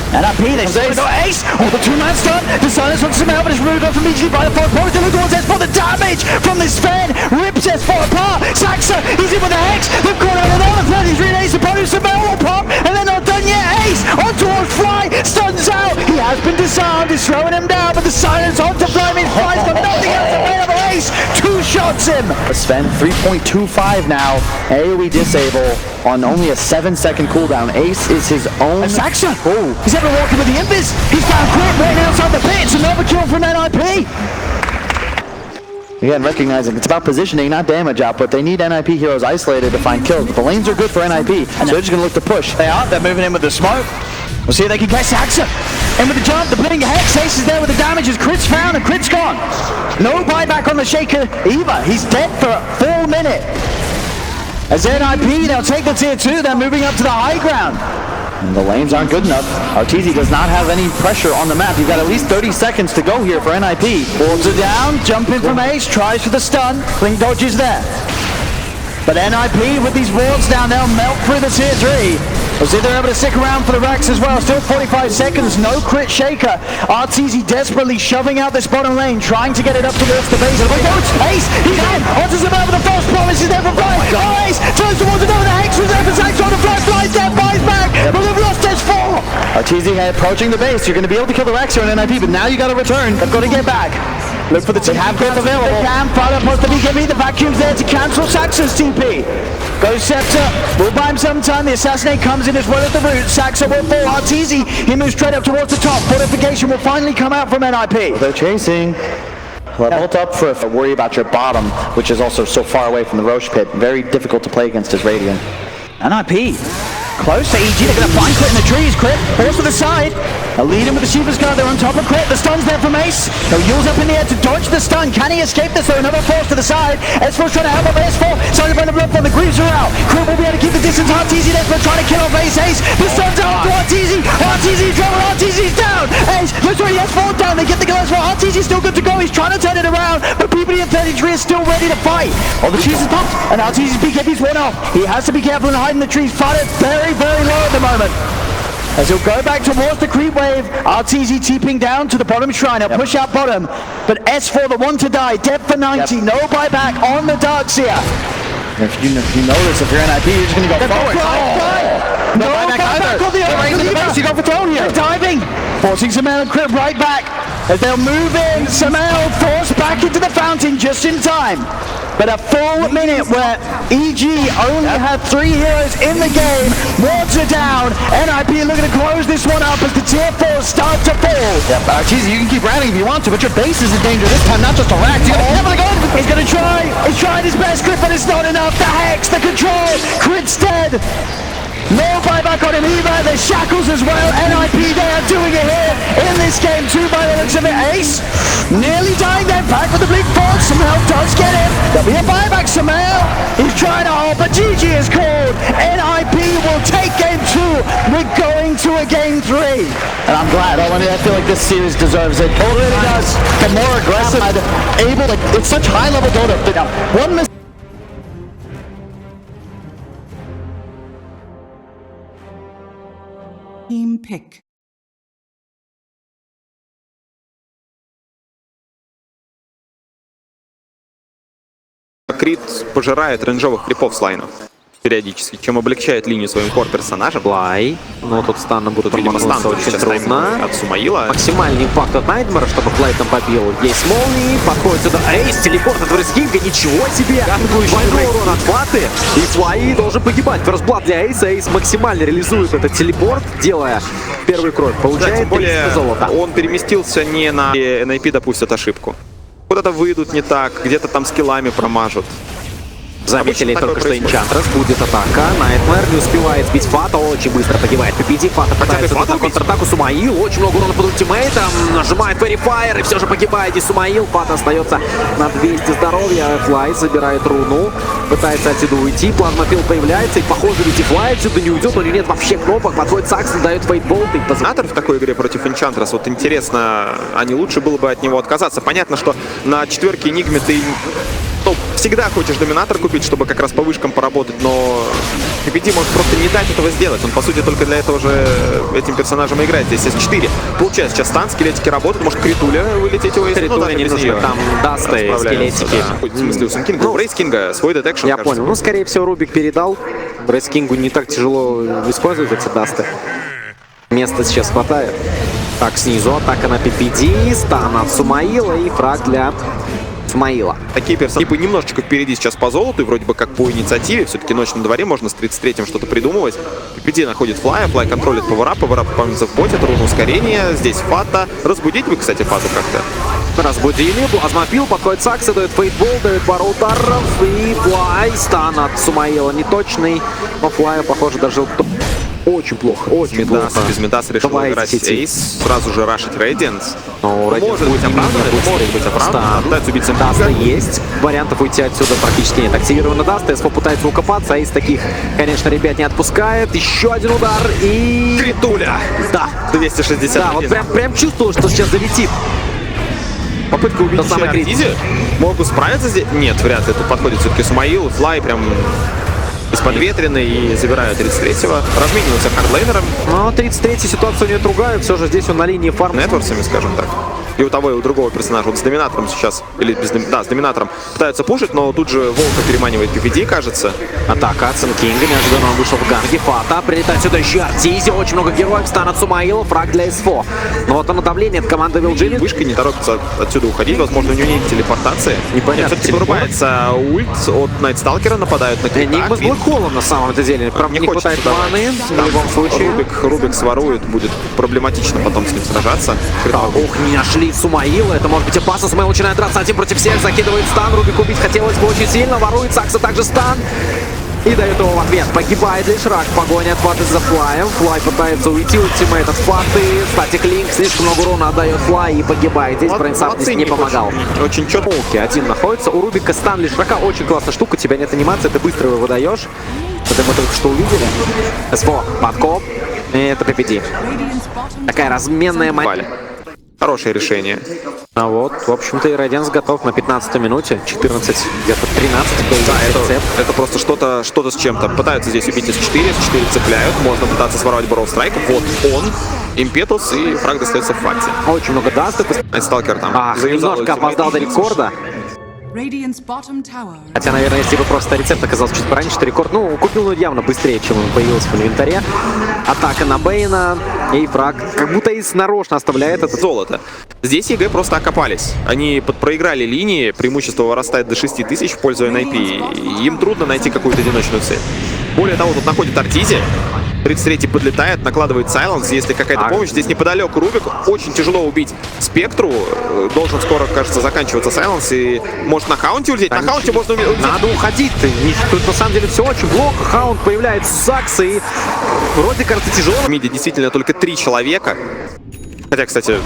NiP, they still got Ace! Oh, the 2-man stun! The silence on Samel, but it's removed off immediately by the forward post. They look towards S4, the damage from this Fed rips S4 apart! Saxa, he's in with the Hex! They've caught out another 33 Ace opponent, Samel will pop, and they're not done yet! Ace, on towards Fly, stuns out! He has been disarmed, he's throwing him down, but the silence onto Fly means Fly's got nothing else available! Ace, 2 shots him! Sven, 3.25 now, AoE disable on only a 7-second cooldown. Ace is his own... Saxa! Oh, he's ever walking with the Impis! He's found Crit waiting outside the pits! Another kill from NiP! Again, recognizing it's about positioning, not damage output. They need NiP heroes isolated to find kills, but the lanes are good for NiP, so they're just going to look to push. They're moving in with the smoke. We'll see if they can get Saxa. In with the jump, the blipping Hex. Ace is there with the damage as Crit's found and Crit's gone. No buyback on the Shaker either. He's dead for a full minute. As NiP, they'll take the tier 2, they're moving up to the high ground. And the lanes aren't good enough. RTZ does not have any pressure on the map. You've got at least 30 seconds to go here for NiP. Boards are down, jump in from Ace, tries for the stun. Blink dodges there. But NiP with these wards down, they'll melt through the tier 3. We'll see if they're able to stick around for the racks as well. Still 45 seconds, no Crit Shaker. RTZ desperately shoving out this bottom lane, trying to get it up towards the base. Ace, he's in! Onto Samel with the false promise, he's there for Fly. Oh, Ace turns towards another, the Hex was there for Sax on the flash, Fly's dead, buys back, but they've lost S4. RTZ approaching the base. You're going to be able to kill the racks here on NiP, but now you got to return. They've got to get back. Look for the TP. They have grip available. They can. Fire post the BKB. The vacuum's there to cancel Saxa's TP. Goes Scepter. Will buy him some time. The Assassinate comes in as well at the root. Saxa will fall. RTZ, he moves straight up towards the top. Fortification will finally come out from NiP. They're chasing. Leveled up for worry about your bottom, which is also so far away from the Roche pit. Very difficult to play against as Radiant. NiP. Close to EG, they're going to find Crit in the trees. Crit, force to the side. A lead in with the Sheepers Guard, they're on top of Crit. The stun's there from Ace. He'll use up in the air to dodge the stun. Can he escape this? So another force to the side. S4's trying to help up S4. Sorry to burn the blood from the Greaves are out. Crit will be able to keep the distance. RTZ there trying to kill off Ace. Ace, the stun's out to RTZ. RTZ's trouble, RTZ's down. Ace, looks like S4 down. They get the glass for RTZ's still good to go. He's trying to turn it around, but PPD at 33 is still ready to fight. Oh, the cheese is popped, and RTZ's BKB's one off. He has to be careful and hide in the trees. Fight it very, very low at the moment. As he'll go back towards the creep wave, RTZ TPing down to the bottom shrine. He'll push out bottom, but S4, the one to die, dead for 90, no buyback on the Darkseer. If you notice, if you're NiP, you're just going to go forward. No buyback on the other. You go for throne here. They're diving, forcing Samel and Crit right back. As they'll move in, Samel forced back into the fountain just in time. But a full minute where EG only had 3 heroes in the game. Wards are down. NiP looking to close this one up as the tier 4 start to fall. Yep, cheesy, you can keep running if you want to, but your base is in danger this time, not just a rack. He's going to try. He's trying his best, Crit, but it's not enough. The Hex, the control. Crit's dead. No buyback on him either. The shackles as well. NiP, they are doing it here in this game too by the looks of it. Ace nearly dying there. Back with the blink forward. Samel does get him. There'll be a buyback. Samel is trying to hold, but GG is called. NiP will take game 2. We're going to a game 3. And I'm glad. I feel like this series deserves it. It really does. The more aggressive, able to. It's such high level Dota. One mistake. Team pick. Крит пожирает рейнджовых крипов с лайна. периодически, чем облегчает линию своим кор-персонажем. Флай. Но тут станом будут, видимо, Стан очень сейчас трудно. от Сумаила. Максимальный импакт от Найтмара, чтобы Флай там побил. Есть молнии, подходит сюда. Эйс, телепорт от Врескинга, ничего себе! Двойной урон от Фаты, и Флай должен погибать. Ферстблад для Эйса. Эйс максимально реализует этот телепорт, делая первый кровь. Получает тем более 300 золота. он переместился не на NiP допустят ошибку. Куда-то выйдут не так, где-то там скиллами промажут. Заметили Обычно только что такое Энчантрес, будет атака. Найтмэр не успевает сбить Фата, очень быстро погибает. PPD, Фата пытается на контратаку. Сумаил, очень много урона под ультимейтом, нажимает Верифайер и все же погибает. И Сумаил, Фата остается на 200 здоровья. Флай забирает руну, пытается отсюда уйти. Плазмопил появляется, и похоже, ведь и Флай отсюда не уйдет, у него нет вообще кнопок. Подходит Саксон, дает фейтболт. Доминатор в такой игре против Энчантрес, вот интересно, а не лучше было бы от него отказаться. Понятно, что на четверке Энигме ты... Ну, всегда хочешь доминатор купить, чтобы как раз по вышкам поработать, но PPD может просто не дать этого сделать. Он, по сути, только для этого же этим персонажем играет. Здесь есть 4. Получается, сейчас стан, скелетики работают, может критуля вылететь его, если Критуля не нужно, там дасты, скелетики. Да. В смысле, у Сункинга, у Брейскинга свой детекшн, Я кажется. понял. Ну, скорее всего, Рубик передал. Брейскингу не так тяжело использовать эти дасты. Места сейчас хватает. Так, снизу атака на PPD, стан от Сумаила и фраг для Сумаила. Такие персонажи немножечко впереди сейчас по золоту, и вроде бы как по инициативе. Все-таки ночь на дворе, можно с 33-м что-то придумывать. PPD находит Флая, Флай контролит пауэрап помнится в боте, руну ускорения. Здесь Фата. Разбудить бы, кстати, Фату как-то. Разбудили, плазмопил, подходит Сакса, дает фейтбол, дает пару ударов, и Флай, стан от Сумаила неточный, но Флая, похоже, даже очень плохо, очень плохо. Без Мидаса решил играть Эйс, сразу же рашить Рейдианс. Может быть оправдан, пытается убить Даста есть, вариантов уйти отсюда практически нет. Активировано Даста, СФ пытается укопаться, Эйс таких, конечно, ребят не отпускает. Еще один удар и... Критуля! Да, 260. да, вот прям чувствовал, что сейчас залетит. Попытка убить Артизи. Могут справиться здесь? Нет, вряд ли. Тут подходит все-таки Сумаил, Флай прям исподветренный и забирают 33-го. Размениваются хардлейнером. Но 33-й ситуация у нее другая. Все же здесь он на линии фарм. Нетворсами, скажем так. И у того, и у другого персонажа. Вот с доминатором сейчас, или без да, с доминатором пытаются пушить, но тут же Волка переманивает PPD, кажется. Атака от Сенкинга, неожиданно он вышел в ганге. Фата, прилетает сюда еще Артизи, очень много героев, стан от Сумаила, фраг для СФО. Но вот оно давление от команды Вилджини. Вышка не торопится отсюда уходить, возможно, у нее нет телепортации. Непонятно. Все-таки вырубается ульт от Найтсталкера, нападают на Крита. Энигма с Блэкхолом на самом-то деле. Правда, не хватает маны, в любом случае. Рубик сворует, будет проблематично потом с ним сражаться. Ох, не нашли Сумаила, это может быть опасно. Сумаил начинает драться один против всех, закидывает стан, Рубик убить хотелось бы очень сильно, ворует Сакса также стан. И дает его в ответ. Погибает лишь Рак. Погоня от Фаты за Флаем. Флай пытается уйти. Ультимейт от Фаты. Статик Линк. Слишком много урона отдает Флай и погибает. Здесь Брейнсап не помогал. Очень четко. Один находится. У Рубика стан лишь Рака. Очень классная штука. У тебя нет анимации. Ты быстро его выдаешь. Это мы только что увидели. СВО. Подкоп. И это PPD. Такая разменная мать. Хорошее решение. А вот, в общем-то, и Рейдианс готов на 15-й минуте. 14, где-то 13. Да, это просто что-то с чем-то. Пытаются здесь убить С4, С4 цепляют. Можно пытаться своровать Борроу Страйк. Вот он, импетус, и фраг достается в Фате. Очень много дастов. Сталкер там. Немножко опоздал до рекорда. Хотя, наверное, если бы просто рецепт оказался чуть пораньше, что рекорд, ну, купил он явно быстрее, чем он появился в инвентаре. Атака на Бейна, и фраг как будто и нарочно оставляет это золото. Здесь ЕГЭ просто окопались. Они проиграли линии, преимущество вырастает до 6000 в пользу NiP. Им трудно найти какую-то одиночную цель. Более того, тут находит Артизи. 33-й подлетает, накладывает сайленс. Если какая-то помощь, здесь неподалеку Рубик. Очень тяжело убить Спектру. Должен скоро, кажется, заканчиваться сайленс. И может на хаунте улететь. На хаунте можно улететь. Надо уходить. Тут на самом деле все очень плохо. Хаунт появляется с Сакса и вроде кажется тяжело. В миде действительно только 3 человека. Хотя, кстати,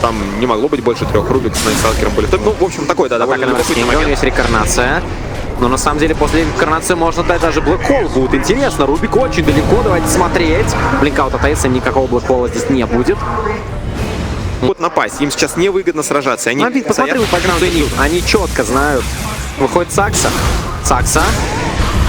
там не могло быть больше 3. Рубик с Найтсталкером были. Ну, в общем, такой, да, довольно любопытный момент. Есть рекарнация. Но на самом деле после инкарнации можно дать даже Блэкхол. Будет интересно. Рубик очень далеко. Давайте смотреть. Блинкаут от Эйса, никакого Блэкхола здесь не будет. Вот напасть. Им сейчас невыгодно сражаться. Они посмотри, они четко знают. Выходит Сакса. Сакса.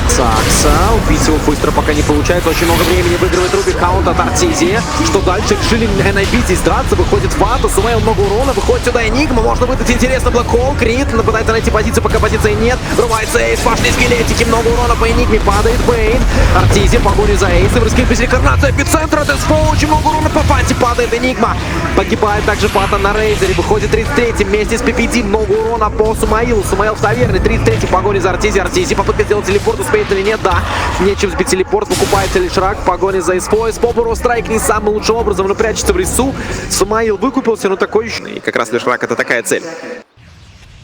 Сакса, убить его быстро пока не получается, очень много времени выигрывает Руби, каунт от Артизи. Что дальше? Решили NiP здесь драться, выходит Фата, Сумейл много урона, выходит сюда Энигма, можно выдать интересно Блэкхолл, Крит, пытается найти позицию, пока позиции нет, врывается Эйс, пошли скелетики, много урона по Энигме, падает Бейн, Артизи в погоне за Эйсом, рискит без рекорнации, эпицентр, это очень много урона по Фате, падает Энигма, погибает также Фата на Рейзере, выходит 33-й вместе с PPD, много урона по Сумеилу, Сумейл в таверне, 33-й в погоне за Артизи, Артизи попытка сделать телепорт, успеет или нет, да, нечем сбить телепорт, выкупается лишь Рак в погоне за Эспой, Спобору страйк не самым лучшим образом, но прячется в лесу, Сумеил выкупился, но такой еще... И как раз лишь Рак — это такая цель.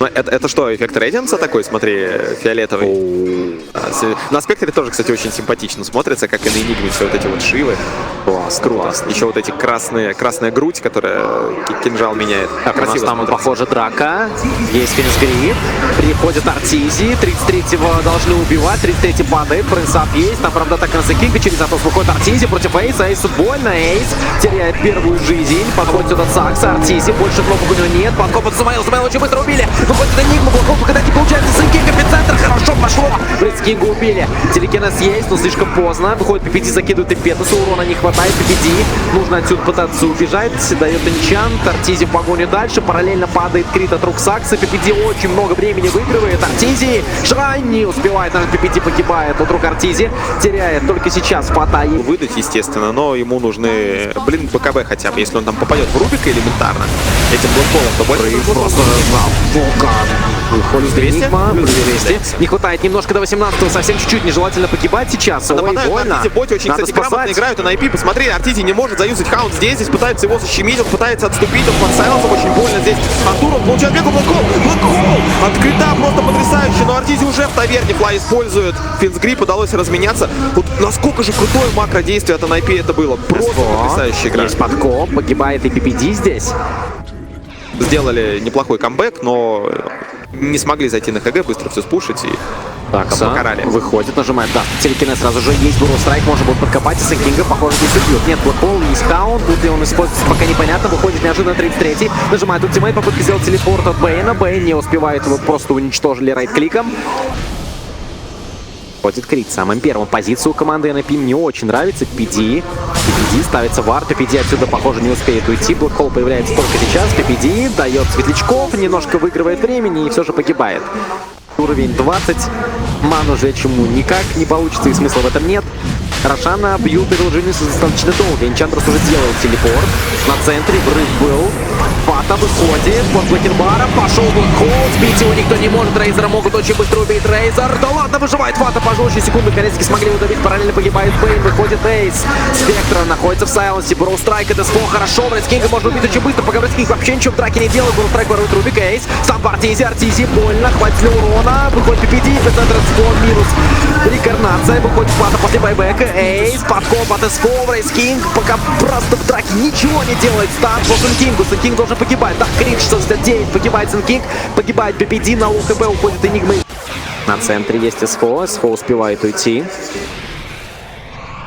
Но это что, эффект Рейдианса такой, смотри, фиолетовый? На спектре тоже, кстати, очень симпатично смотрится, как и на Энигме все вот эти вот шивы. Класс, круто. Еще вот эти красная грудь, которая кинжал меняет. Так, у нас там, похоже, драка. Есть финисгрид. Приходит Артизи. 33-го должны убивать. 33-й падает. Принцап есть. Там, правда, так на Кинга через Атос выходит Артизи против Эйса. Эйсу больно. Эйс теряет первую жизнь. Подходит сюда Сакса. Артизи. Больше кнопок у него нет. Подкоп от Сумейл. Сумейл очень быстро убили. Выходит Энигма. Блоков, когда не получается. Сэнкинг, эпицентр. Хорошо пошло. Бритскинга убили. Телекинез есть, но слишком поздно. Выходит PPD, закидывает Импетуса. Урона не хватает. PPD. Нужно отсюда пытаться убежать. Дает энчант. Артизи в погоню дальше. Параллельно падает крит от рук Сакса. PPD очень много времени выигрывает. Артизи. Шрайн не успевает. Даже PPD погибает от рук Артизи. Теряет только сейчас Фата. Выдать, естественно, но ему нужны, БКБ хотя бы. Если он там попадет в Рубика элементарно, этим блокполом, то больше... Просто выходит 200. Не хватает немножко до 18-го. Совсем чуть-чуть. Нежелательно погибать сейчас. Ой, больно. Артизи боти очень, надо кстати, грамотно играют. И NiP, посмотри, Артизи не может заюзать хаунт здесь пытается его защемить, он пытается отступить, он под сайленсом, очень больно здесь. Артур, он получает бегу, Блэкхолл! Открыта, просто потрясающе, но Артизи уже в таверне, Флай использует. Финсгрип, удалось разменяться. Вот насколько же крутое макродействие от NiP это было. Просто потрясающая игра. Есть подкоп, погибает и PPD здесь. Сделали неплохой камбэк, но не смогли зайти на ХГ, быстро все спушить и покарали. Выходит, нажимает, да, телекинез сразу же есть, Буру страйк, можно будет подкопать, и Сэнкинга, похоже, не убьет. Нет, Блэкхолл, есть хаунт, будет ли он используется, пока непонятно, выходит неожиданно 33-й, нажимает ультимейт, попытка сделать телепорт от Бэйна, Бэйн не успевает, его просто уничтожили райт-кликом. Входит Крит самым первым. Позицию команды NiP мне очень нравится. PPD ставится в арт. PPD отсюда, похоже, не успеет уйти. Блэкхолл появляется только сейчас. PPD дает светлячков, немножко выигрывает времени и все же погибает. Уровень 20. Ману жечь ему никак не получится, и смысла в этом нет. Рошана бьют и продолжительность достаточно долго. Энчантрес уже делает телепорт. На центре врыв был. Фата выходит под блокинбара. Пошел Блэкхолл. Сбить его никто не может. Рейзера могут очень быстро убить. Рейзер. Да ладно, выживает Фата. Пожестче секунду. Наконец-таки смогли удавить. Параллельно погибает Бэйн. Выходит Эйс. Спектра находится в сайленсе. Броустрайк. Это СФО. Хорошо. Брейскинга можно убить очень быстро. Пока Брейскинг вообще ничего в драке не делает. Броустрайк ворует Рубик. Эйс. Сам по Артизи. Артизи. Больно. Хватит ли урона. Выходит PPD. Эпицентр СФО. Минус. Рекарнация. Выходит Фата после байбека. Эйс. Подкоп от СФО. Брейскинг пока просто в драке ничего не делает. Стан по Сэнкингу. Сэнкинг должен погибать. Так, Крит 69, погибает Сэнкинг, погибает PPD, на УХП уходит Энигма. На центре есть СФО, СФО успевает уйти.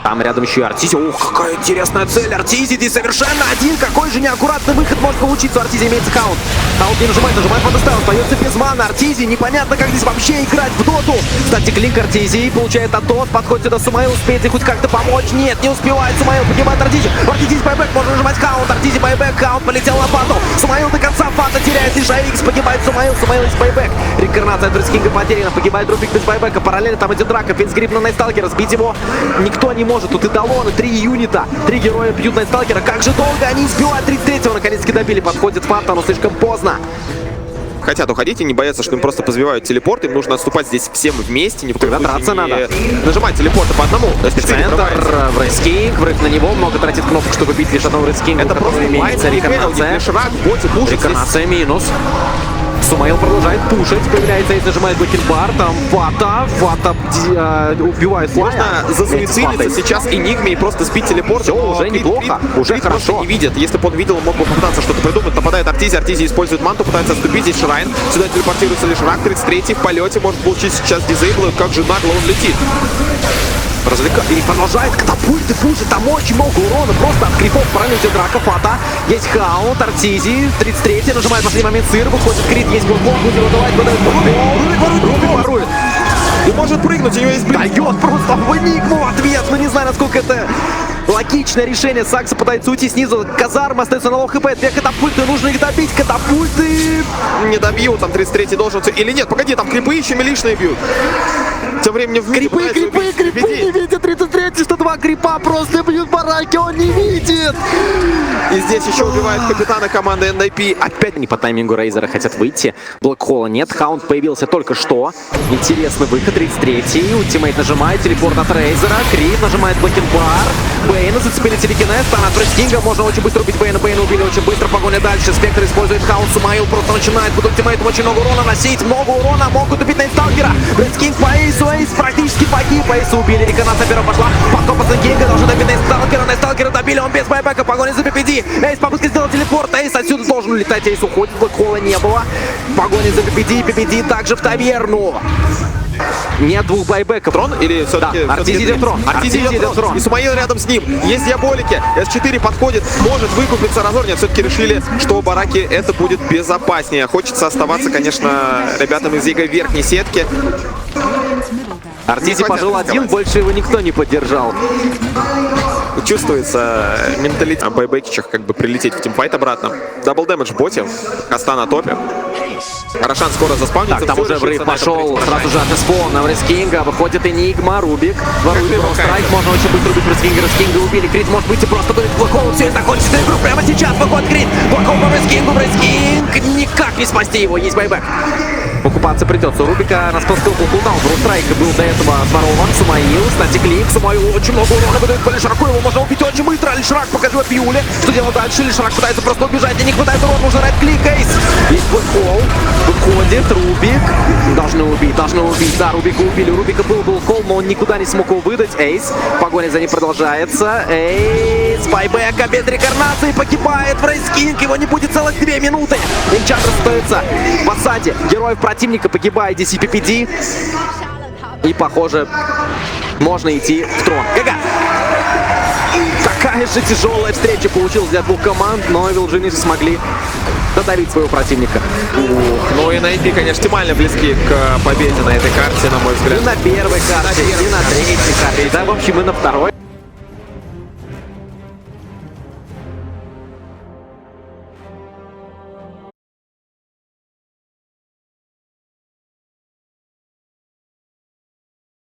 Там рядом еще и Артизи. Ух, какая интересная цель. Артизи здесь совершенно один. Какой же неаккуратный выход может получиться. У Артизи имеется хаунт. Хаунт не нажимает фотостайл. Остается без мана. Артизи. Непонятно, как здесь вообще играть в доту. Кстати, клик Артизи получает Атос. Подходит сюда Сумейл. Успеет ли хоть как-то помочь? Нет, не успевает. Сумейл погибает Артизи. Артизи байбек. Можно нажимать хаунт. Артизи байбек. Хаунт полетел на Фату. Сумейл до конца. Фата теряет лишь АХ. Погибает Сумейл. Сумейл из байбек. Рекарнация от Брискинга потеряна. Погибает Рубик без байбека. Параллельно там идет драка. Финсгрип на Найтсталкера. Сбить его никто не может. Тут и Далоны, 3 юнита, 3 героя бьют Найтсталкера. Как же долго они избивают 33-го, наконец-таки добили. Подходит Фата, но слишком поздно. Хотят уходить и не боятся, что им просто позбивают телепорт. Им нужно отступать здесь всем вместе. Не в Тогда драться надо. Нажимать телепорты по одному. Центр, Брейскинг, врыв на него. Много тратит кнопок, чтобы бить лишь одного Брейскинга. Это просто имеется рекарнация. Рекарнация минус. Сумейл продолжает пушить, появляется Эйс, нажимает блокинбар, там Фата убивает Флая. Можно засуицидиться сейчас Энигме и просто сбить телепорт. Все, уже неплохо, уже хорошо. Не видит, если бы он видел, он мог бы попытаться что-то придумать. Нападает Артизи, Артизи использует манту, пытается отступить, здесь Шрайн. Сюда телепортируется лишь Рак, 33-й в полете, может получить сейчас дизейбл, как же нагло он летит. И продолжает катапульты, пушит, там очень много урона, просто от крипов, правильно идет драка, Фата, есть хаунт, Артизи, 33-й, нажимает в последний момент сыр, выходит Крит, есть Блэкхолл, будет его давать, выдает Руби ворует. И может прыгнуть, у него есть блин. Дает просто в энигму в ответ. Ну не знаю, насколько это логичное решение. Сакса пытается уйти снизу. Казарма остается на лоу хп. Две катапульты, нужно их добить. Катапульты Не добьют, там 33-й должен... Или нет, погоди, там крипы еще милишные бьют. Тем временем в крипы не видят. 33-й, 102 крипа просто бьют бараки, он не видит. И здесь еще убивает капитана команды NiP. Опять не по таймингу Рейзера хотят выйти. Блэкхола нет, Хаунд появился только что. Интересный выход, 33-й. Ультимейт нажимает, телепорт от Рейзера. Крит нажимает Блэкенбар. Бейна зацепили телекинез, там от Фрескинга. Можно очень быстро убить Бейна. Бейна убили очень быстро, погоня дальше. Спектр использует Хаунд. Сумаил просто начинает под ультимейтом очень много урона носить. Много урона, могут убить Найтсталкера. Фрескинг по Эйсу, Эйс практически погиб. Эйсу убили, реконация первая пошла. Потом по Кинга должен добить Найтсталкера. Найтсталкера добили, он без байбека. Погоня за PPD. Эйс попытка сделать телепорт. Эйс отсюда должен улетать. Эйс уходит, Блэкхола не было. Погоня за PPD. PPD также в таверну. Нет двух байбеков. Трон или все-таки... Да, Артизи идет трон. Артизи идет трон. И Сумаил рядом с ним. Есть диаболики. С4 подходит. Может выкупиться Разор. Нет, все-таки решили, что у бараки это будет безопаснее. Хочется оставаться, конечно, ребятам из ЕГЭ верхней сетки. Артизи пожил один, больше его никто не поддержал. Чувствуется менталитет байбекичах, как бы прилететь в тимфайт обратно. Дабл дэмэдж в боте. Коста на топе. Рошан скоро заспавнится. Так, там уже взрыв пошел. Сразу же от спавна Фрескинга. Выходит Энигма, Рубик. Ворует страйк. Можно очень быстро убить Фрескинга. Фрескинга убили. Крит может выйти просто будет Блэкхоу. Все это хочется игру прямо сейчас. Выходит Крит. Блэкхоу по Фрескингу. Фрескинг никак не спасти его. Есть байбек. Покупаться придется. У Рубика на спаскал кулдаун. Брустрайк был до этого сворован. Сумаил. Кстати, клик. Сумаил очень много урона выдает по Лишраку. Его можно убить очень быстро. Лишрак покажет Юле. Что делать дальше? Лишрак пытается просто убежать. И не хватает урона. Нужно райт клик. Эйс. Есть Блэкхоу. Выходит Рубик. Должны убить. Да, Рубика убили. У Рубика был Блэкхоу, но он никуда не смог его выдать. Эйс. Погоня за ним продолжается. Эйс. Байбека без рекарнации. Погибает Фрейскинг. Его не будет целых 2 минуты. Энчантер остается в осаде. Героев противника погибает здесь и PPD. И, похоже, можно идти в трон. ГГ! Такая же тяжелая встреча получилась для двух команд, но Эвилджинис смогли додавить своего противника. Ну и NiP, конечно, оптимально близки к победе на этой карте, на мой взгляд. И на первой карте, и на третьей карте, да, в общем, и на второй.